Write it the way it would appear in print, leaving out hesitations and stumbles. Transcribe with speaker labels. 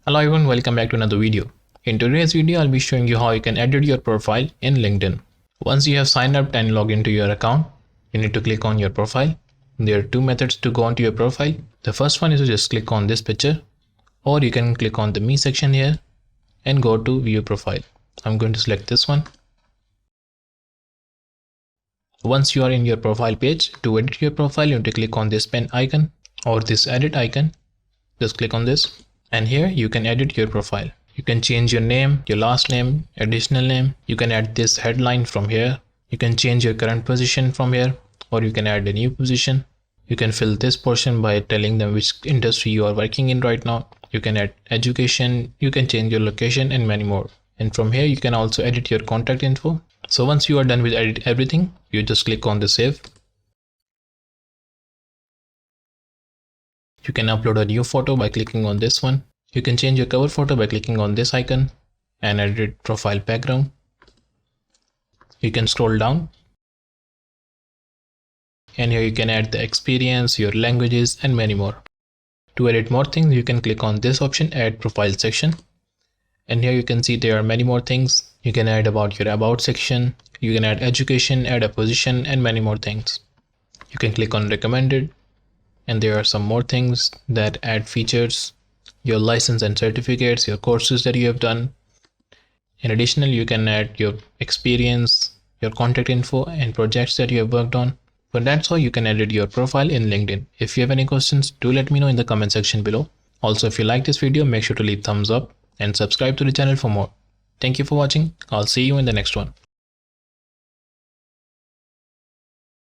Speaker 1: Hello everyone, welcome back to another video. In today's video, I'll be showing you how you can edit your profile in LinkedIn. Once you have signed up and logged into your account, you need to click on your profile. There are two methods to go onto your profile. The first one is to just click on this picture, or you can click on the Me section here and go to View Profile. I'm going to select this one. Once you are in your profile page, to edit your profile, you need to click on this pen icon or this edit icon. Just click on this. And here you can edit your profile. You can change your name, your last name, additional name. You can add this headline from here. You can change your current position from here, or you can add a new position. You can fill this portion by telling them which industry you are working in right now. You can add education, you can change your location and many more. And from here you can also edit your contact info. So once you are done with edit everything, you just click on the save. You can upload a new photo by clicking on this one. You can change your cover photo by clicking on this icon and edit profile background. You can scroll down and here you can add the experience, your languages and many more. To edit more things, you can click on this option, add profile section. And here you can see there are many more things. You can add about your about section. You can add education, add a position and many more things. You can click on recommended. And there are some more things that add features, your license and certificates, your courses that you have done. In addition, you can add your experience, your contact info and projects that you have worked on. But that's how you can edit your profile in LinkedIn. If you have any questions, do let me know in the comment section below. Also, if you like this video, make sure to leave thumbs up and subscribe to the channel for more. Thank you for watching. I'll see you in the next one.